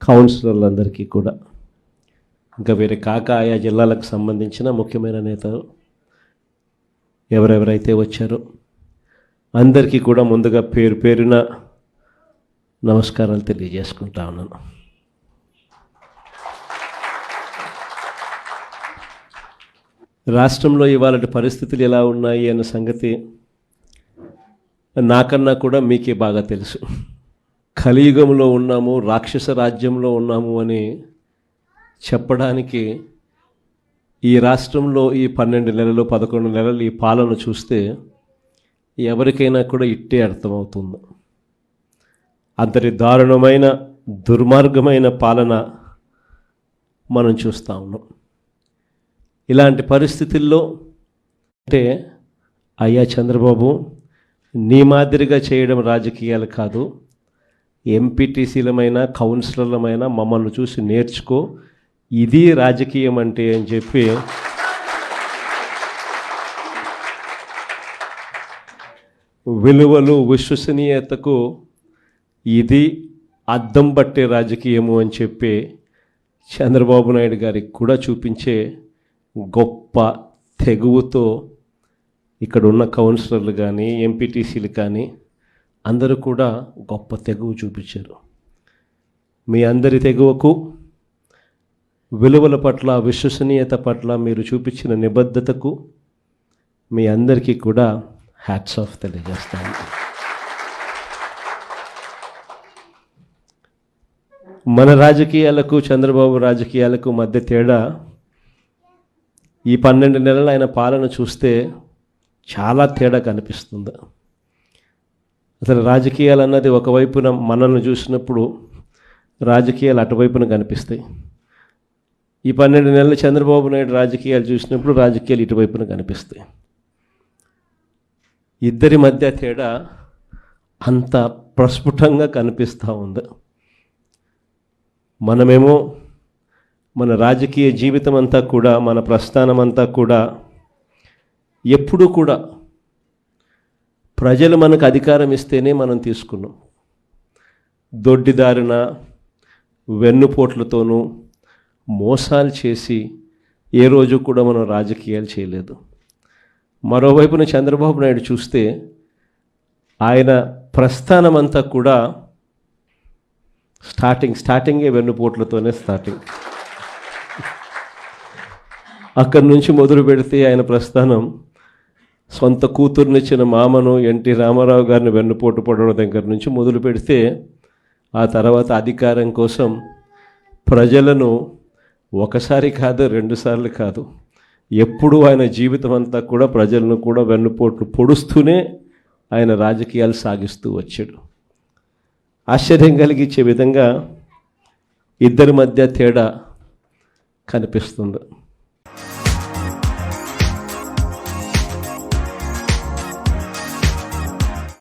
కౌన్సిలర్లందరికీ కూడా, ఇంకా వేరే కాక ఆయా జిల్లాలకు సంబంధించిన ముఖ్యమైన నేతలు ఎవరెవరైతే వచ్చారో అందరికీ కూడా ముందుగా పేరు పేరున నమస్కారాలు తెలియజేసుకుంటా ఉన్నాను. రాష్ట్రంలో ఇవాళ పరిస్థితులు ఎలా ఉన్నాయి అన్న సంగతి నాకన్నా కూడా మీకే బాగా తెలుసు. కలియుగంలో ఉన్నాము, రాక్షస రాజ్యంలో ఉన్నాము అని చెప్పడానికి ఈ రాష్ట్రంలో ఈ 12 నెలలు 11 నెలలు ఈ పాలన చూస్తే ఎవరికైనా కూడా ఇట్టే అర్థమవుతుంది. అంతటి దారుణమైన దుర్మార్గమైన పాలన మనం చూస్తూ ఉన్నాం. ఇలాంటి పరిస్థితుల్లో అంటే అయ్యా చంద్రబాబు, నీ మాదిరిగా చేయడం రాజకీయాలు కాదు, ఎంపీటీసీలమైనా కౌన్సిలర్లమైనా మమ్మల్ని చూసి నేర్చుకో, ఇది రాజకీయం అంటే అని చెప్పి విలువలు విశ్వసనీయతకు ఇది అద్దం పట్టే రాజకీయము అని చెప్పి చంద్రబాబు నాయుడు గారికి కూడా చూపించే గొప్ప తెగువతో ఇక్కడ ఉన్న కౌన్సిలర్లు కానీ ఎంపీటీసీలు కానీ అందరూ కూడా గొప్ప తెగువ చూపించారు. మీ అందరి తెగువకు, విలువల పట్ల, విశ్వసనీయత పట్ల మీరు చూపించిన నిబద్ధతకు మీ అందరికీ కూడా హ్యాట్స్ ఆఫ్ తెలియజేస్తాను. మన రాజకీయాలకు చంద్రబాబు రాజకీయాలకు మధ్య తేడా ఈ 12 నెలలు ఆయన పాలన చూస్తే చాలా తేడా కనిపిస్తుంది. అసలు రాజకీయాలు అన్నది ఒకవైపున మనల్ని చూసినప్పుడు రాజకీయాలు అటువైపున కనిపిస్తాయి. ఈ 12 నెలలు చంద్రబాబు నాయుడు రాజకీయాలు చూసినప్పుడు రాజకీయాలు ఇటువైపున కనిపిస్తాయి. ఇద్దరి మధ్య తేడా అంత ప్రస్ఫుటంగా కనిపిస్తూ ఉంది. మనమేమో మన రాజకీయ జీవితం అంతా కూడా, మన ప్రస్థానం అంతా కూడా ఎప్పుడూ కూడా ప్రజలు మనకు అధికారం ఇస్తేనే మనం తీసుకున్నాం. దొడ్డిదారిన వెన్నుపోట్లతోనూ మోసాలు చేసి ఏ రోజు కూడా మనం రాజకీయాలు చేయలేదు. మరోవైపున చంద్రబాబు నాయుడు చూస్తే ఆయన ప్రస్థానం అంతా కూడా స్టార్టింగే వెన్నుపోట్లతోనే స్టార్టింగ్. అక్కడి నుంచి మొదలు పెడితే ఆయన ప్రస్థానం సొంత కూతుర్నిచ్చిన మామను ఎన్టీ రామారావు గారిని వెన్నుపోటు పడడం దగ్గర నుంచి మొదలు పెడితే, ఆ తర్వాత అధికారం కోసం ప్రజలను ఒకసారి కాదు, 2 సార్లు కాదు, ఎప్పుడూ ఆయన జీవితం అంతా కూడా ప్రజలను కూడా వెన్నుపోట్లు పొడుస్తూనే ఆయన రాజకీయాలు సాగిస్తూ వచ్చాడు. ఆశ్చర్యం కలిగించే విధంగా ఇద్దరి మధ్య తేడా కనిపిస్తుంది.